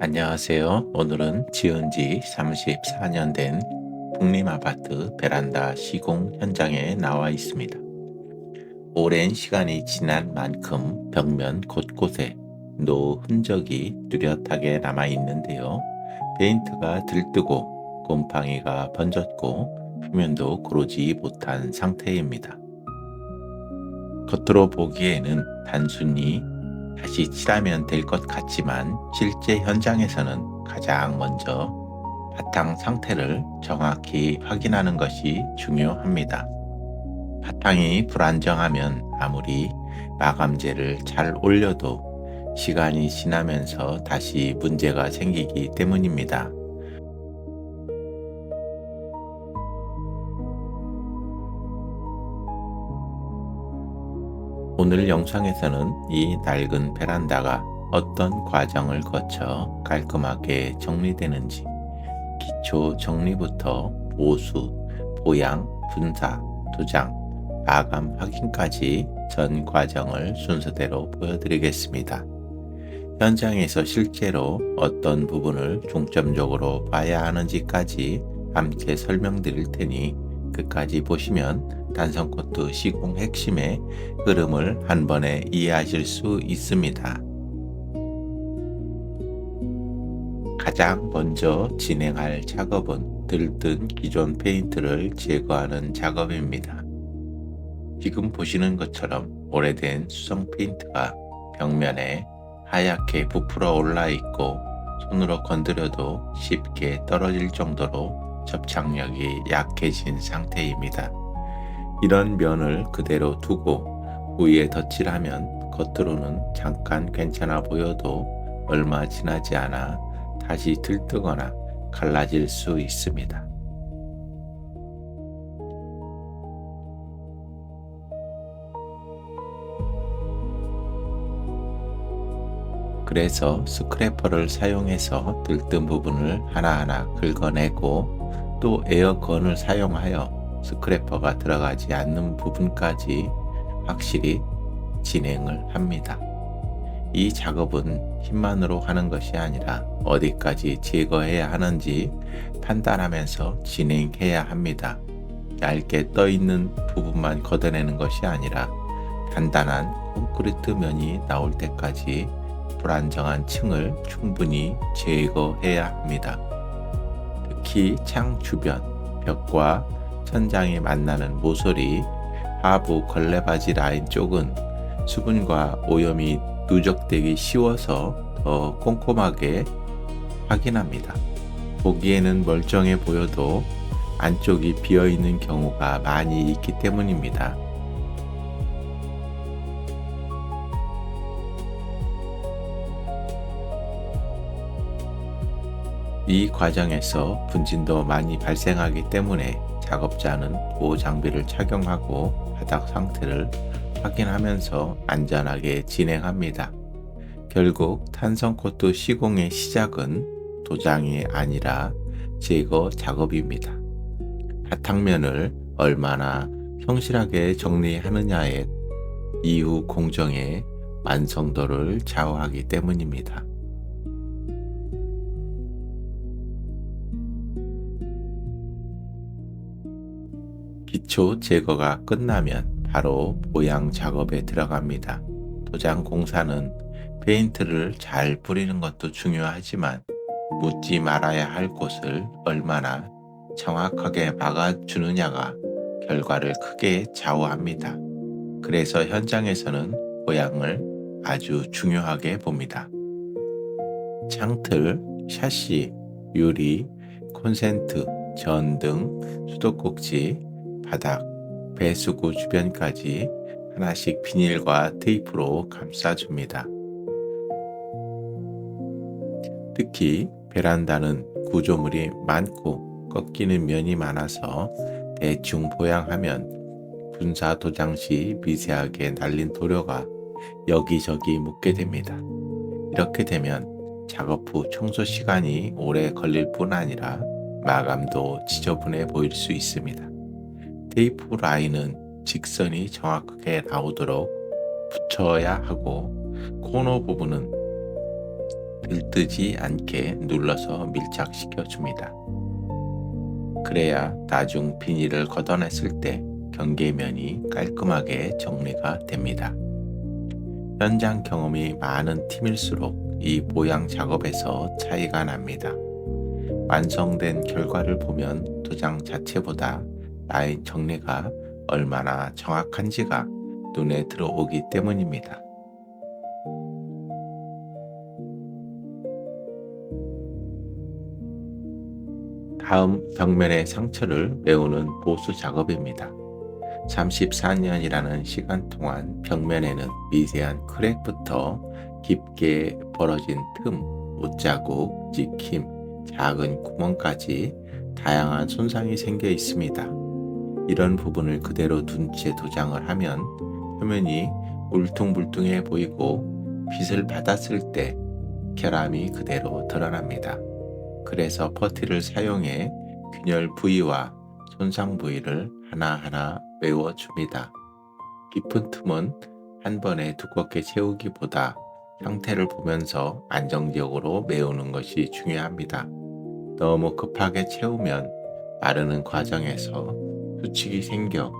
안녕하세요. 오늘은 지은 지 34년 된 국림아파트 베란다 시공 현장에 나와 있습니다. 오랜 시간이 지난 만큼 벽면 곳곳에 노 흔적이 뚜렷하게 남아 있는데요. 페인트가 들뜨고 곰팡이가 번졌고 표면도 고르지 못한 상태입니다. 겉으로 보기에는 단순히 다시 칠하면 될 것 같지만 실제 현장에서는 가장 먼저 바탕 상태를 정확히 확인하는 것이 중요합니다. 바탕이 불안정하면 아무리 마감재를 잘 올려도 시간이 지나면서 다시 문제가 생기기 때문입니다. 오늘 영상에서는 이 낡은 베란다가 어떤 과정을 거쳐 깔끔하게 정리되는지, 기초 정리부터 보수, 보양, 분사, 도장, 마감 확인까지 전 과정을 순서대로 보여드리겠습니다. 현장에서 실제로 어떤 부분을 중점적으로 봐야 하는지까지 함께 설명드릴 테니 끝까지 보시면 단성코트 시공 핵심의 흐름을 한 번에 이해하실 수 있습니다. 가장 먼저 진행할 작업은 들뜬 기존 페인트를 제거하는 작업입니다. 지금 보시는 것처럼 오래된 수성 페인트가 벽면에 하얗게 부풀어 올라 있고 손으로 건드려도 쉽게 떨어질 정도로 접착력이 약해진 상태입니다. 이런 면을 그대로 두고 위에 덧칠하면 겉으로는 잠깐 괜찮아 보여도 얼마 지나지 않아 다시 들뜨거나 갈라질 수 있습니다. 그래서 스크래퍼를 사용해서 들뜬 부분을 하나하나 긁어내고 또 에어건을 사용하여 스크래퍼가 들어가지 않는 부분까지 확실히 진행을 합니다. 이 작업은 힘만으로 하는 것이 아니라 어디까지 제거해야 하는지 판단하면서 진행해야 합니다. 얇게 떠 있는 부분만 걷어내는 것이 아니라 단단한 콘크리트 면이 나올 때까지 불안정한 층을 충분히 제거해야 합니다. 특히 창 주변, 벽과 천장이 만나는 모서리, 하부 걸레바지 라인 쪽은 수분과 오염이 누적되기 쉬워서 더 꼼꼼하게 확인합니다. 보기에는 멀쩡해 보여도 안쪽이 비어 있는 경우가 많이 있기 때문입니다. 이 과정에서 분진도 많이 발생하기 때문에 작업자는 보호 장비를 착용하고 바닥 상태를 확인하면서 안전하게 진행합니다. 결국 탄성코트 시공의 시작은 도장이 아니라 제거 작업입니다. 바탕면을 얼마나 성실하게 정리하느냐에 이후 공정의 완성도를 좌우하기 때문입니다. 기초 제거가 끝나면 바로 보양 작업에 들어갑니다. 도장 공사는 페인트를 잘 뿌리는 것도 중요하지만 묻지 말아야 할 곳을 얼마나 정확하게 막아주느냐가 결과를 크게 좌우합니다. 그래서 현장에서는 보양을 아주 중요하게 봅니다. 창틀, 샤시, 유리, 콘센트, 전 등 수도꼭지, 바닥, 배수구 주변까지 하나씩 비닐과 테이프로 감싸줍니다. 특히 베란다는 구조물이 많고 꺾이는 면이 많아서 대충 보양하면 분사 도장 시 미세하게 날린 도료가 여기저기 묻게 됩니다. 이렇게 되면 작업 후 청소 시간이 오래 걸릴 뿐 아니라 마감도 지저분해 보일 수 있습니다. 테이프 라인은 직선이 정확하게 나오도록 붙여야 하고 코너 부분은 들뜨지 않게 눌러서 밀착시켜 줍니다. 그래야 나중 비닐을 걷어냈을 때 경계면이 깔끔하게 정리가 됩니다. 현장 경험이 많은 팀일수록 이 보양 작업에서 차이가 납니다. 완성된 결과를 보면 도장 자체보다 라인 정리가 얼마나 정확한지가 눈에 들어오기 때문입니다. 다음 벽면의 상처를 메우는 보수 작업입니다. 34년이라는 시간 동안 벽면에는 미세한 크랙부터 깊게 벌어진 틈, 못자국, 찍힘, 작은 구멍까지 다양한 손상이 생겨 있습니다. 이런 부분을 그대로 둔 채 도장을 하면 표면이 울퉁불퉁해 보이고 빛을 받았을 때 결함이 그대로 드러납니다. 그래서 퍼티를 사용해 균열 부위와 손상 부위를 하나하나 메워줍니다. 깊은 틈은 한 번에 두껍게 채우기보다 상태를 보면서 안정적으로 메우는 것이 중요합니다. 너무 급하게 채우면 마르는 과정에서 수축이 생겨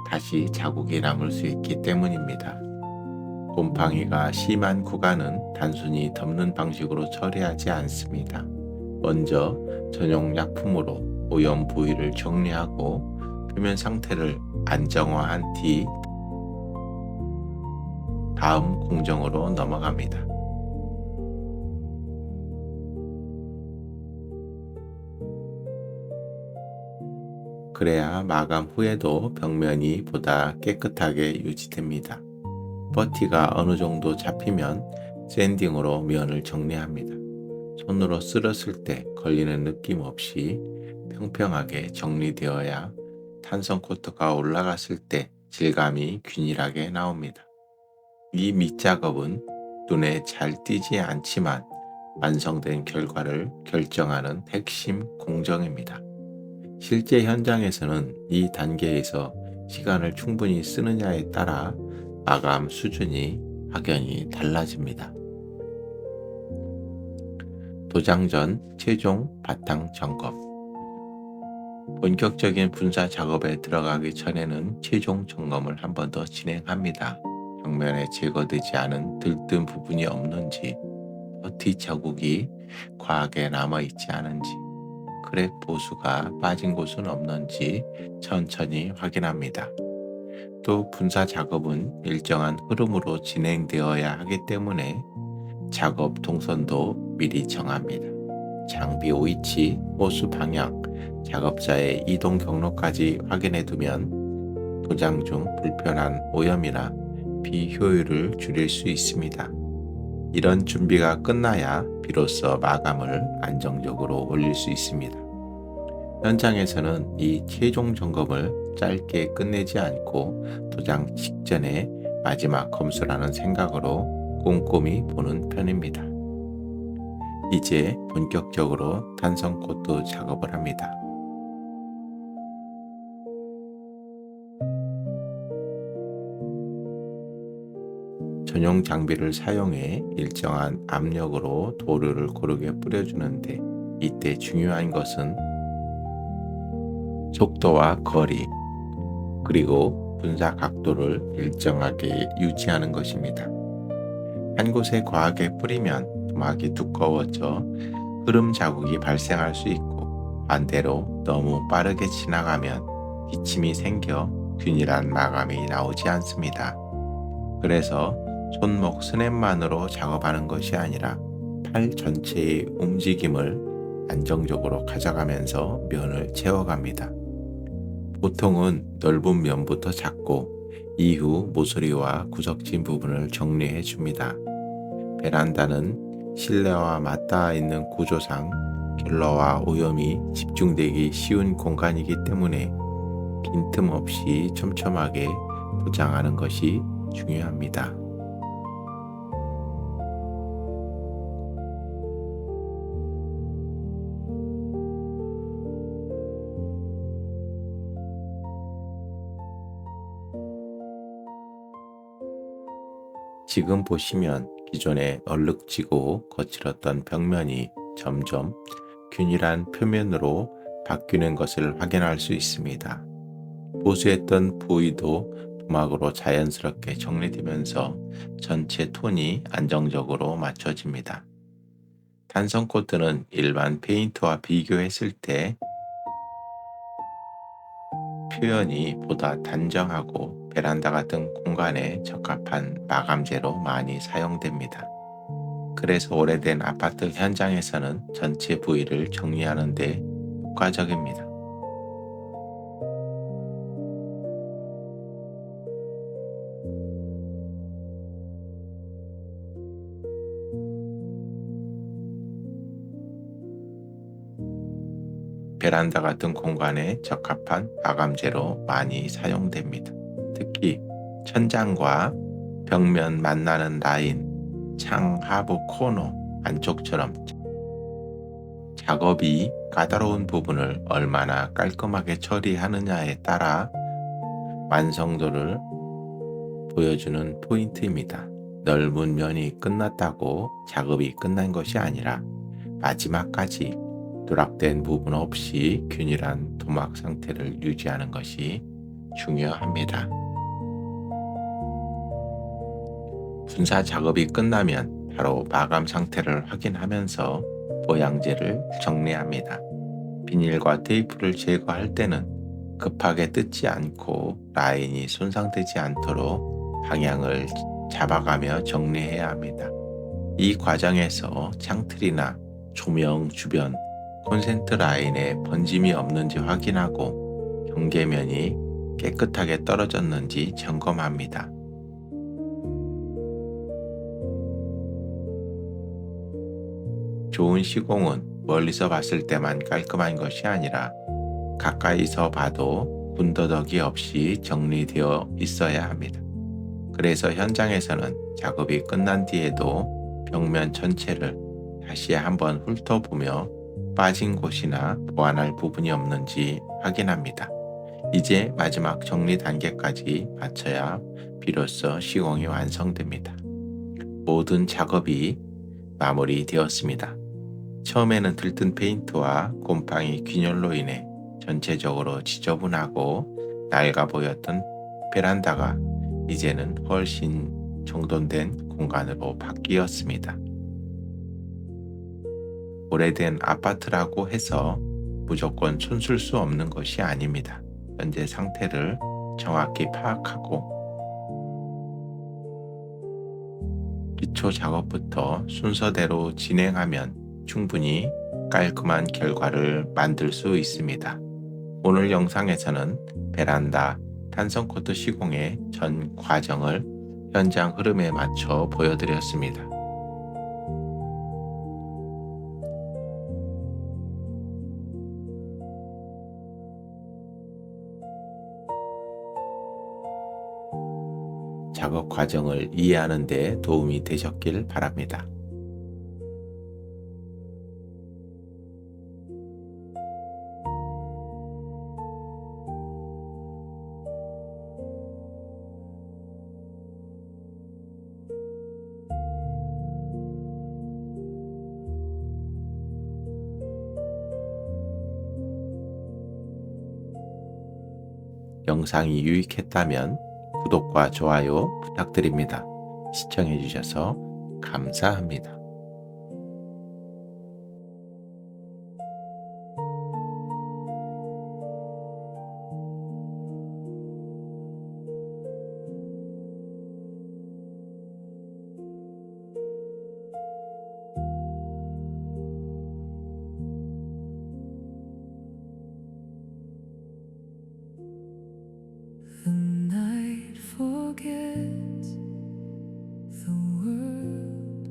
다시 자국이 남을 수 있기 때문입니다. 곰팡이가 심한 구간은 단순히 덮는 방식으로 처리하지 않습니다. 먼저 전용 약품으로 오염 부위를 정리하고 표면 상태를 안정화한 뒤 다음 공정으로 넘어갑니다. 그래야 마감 후에도 벽면이 보다 깨끗하게 유지됩니다. 퍼티가 어느 정도 잡히면 샌딩으로 면을 정리합니다. 손으로 쓸었을 때 걸리는 느낌 없이 평평하게 정리되어야 탄성 코트가 올라갔을 때 질감이 균일하게 나옵니다. 이 밑작업은 눈에 잘 띄지 않지만 완성된 결과를 결정하는 핵심 공정입니다. 실제 현장에서는 이 단계에서 시간을 충분히 쓰느냐에 따라 마감 수준이 확연히 달라집니다. 도장 전 최종 바탕 점검. 본격적인 분사 작업에 들어가기 전에는 최종 점검을 한 번 더 진행합니다. 벽면에 제거되지 않은 들뜬 부분이 없는지, 퍼티 자국이 과하게 남아있지 않은지, 크랙 보수가 빠진 곳은 없는지 천천히 확인합니다. 또 분사 작업은 일정한 흐름으로 진행되어야 하기 때문에 작업 동선도 미리 정합니다. 장비 위치, 호수 방향, 작업자의 이동 경로까지 확인해 두면 도장 중 불편한 오염이나 비효율을 줄일 수 있습니다. 이런 준비가 끝나야 비로소 마감을 안정적으로 올릴 수 있습니다. 현장에서는 이 최종 점검을 짧게 끝내지 않고 도장 직전에 마지막 검수라는 생각으로 꼼꼼히 보는 편입니다. 이제 본격적으로 탄성 코트 작업을 합니다. 전용 장비를 사용해 일정한 압력으로 도료를 고르게 뿌려주는데 이때 중요한 것은 속도와 거리, 그리고 분사 각도를 일정하게 유지하는 것입니다. 한 곳에 과하게 뿌리면 도막이 두꺼워져 흐름 자국이 발생할 수 있고 반대로 너무 빠르게 지나가면 기침이 생겨 균일한 마감이 나오지 않습니다. 그래서 손목 스냅만으로 작업하는 것이 아니라 팔 전체의 움직임을 안정적으로 가져가면서 면을 채워갑니다. 보통은 넓은 면부터 잡고 이후 모서리와 구석진 부분을 정리해 줍니다. 베란다는 실내와 맞닿아 있는 구조상 결로와 오염이 집중되기 쉬운 공간이기 때문에 빈틈 없이 촘촘하게 도장하는 것이 중요합니다. 지금 보시면 기존에 얼룩지고 거칠었던 벽면이 점점 균일한 표면으로 바뀌는 것을 확인할 수 있습니다. 보수했던 부위도 도막으로 자연스럽게 정리되면서 전체 톤이 안정적으로 맞춰집니다. 단성 코트는 일반 페인트와 비교했을 때 표현이 보다 단정하고 베란다 같은 공간에 적합한 마감재로 많이 사용됩니다. 그래서 오래된 아파트 현장에서는 전체 부위를 정리하는 데 효과적입니다. 베란다 같은 공간에 적합한 마감재로 많이 사용됩니다. 특히 천장과 벽면 만나는 라인, 창 하부 코너 안쪽처럼 작업이 까다로운 부분을 얼마나 깔끔하게 처리하느냐에 따라 완성도를 보여주는 포인트입니다. 넓은 면이 끝났다고 작업이 끝난 것이 아니라 마지막까지 누락된 부분 없이 균일한 도막 상태를 유지하는 것이 중요합니다. 분사 작업이 끝나면 바로 마감 상태를 확인하면서 보양재를 정리합니다. 비닐과 테이프를 제거할 때는 급하게 뜯지 않고 라인이 손상되지 않도록 방향을 잡아가며 정리해야 합니다. 이 과정에서 창틀이나 조명 주변 콘센트 라인에 번짐이 없는지 확인하고 경계면이 깨끗하게 떨어졌는지 점검합니다. 좋은 시공은 멀리서 봤을 때만 깔끔한 것이 아니라 가까이서 봐도 군더더기 없이 정리되어 있어야 합니다. 그래서 현장에서는 작업이 끝난 뒤에도 벽면 전체를 다시 한번 훑어보며 빠진 곳이나 보완할 부분이 없는지 확인합니다. 이제 마지막 정리 단계까지 마쳐야 비로소 시공이 완성됩니다. 모든 작업이 마무리되었습니다. 처음에는 들뜬 페인트와 곰팡이 균열로 인해 전체적으로 지저분하고 낡아 보였던 베란다가 이제는 훨씬 정돈된 공간으로 바뀌었습니다. 오래된 아파트라고 해서 무조건 손쓸 수 없는 것이 아닙니다. 현재 상태를 정확히 파악하고 기초 작업부터 순서대로 진행하면 충분히 깔끔한 결과를 만들 수 있습니다. 오늘 영상에서는 베란다 탄성 코트 시공의 전 과정을 현장 흐름에 맞춰 보여드렸습니다. 작업 과정을 이해하는 데 도움이 되셨길 바랍니다. 영상이 유익했다면 구독과 좋아요 부탁드립니다. 시청해주셔서 감사합니다. The night forgets the world,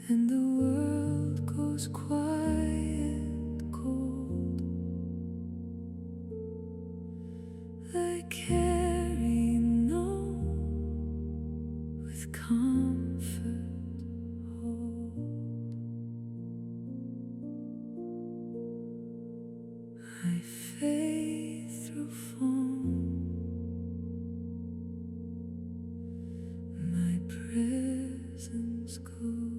and the world goes quiet, cold. They carry no with comfort hold. I fade through foam, my presence go.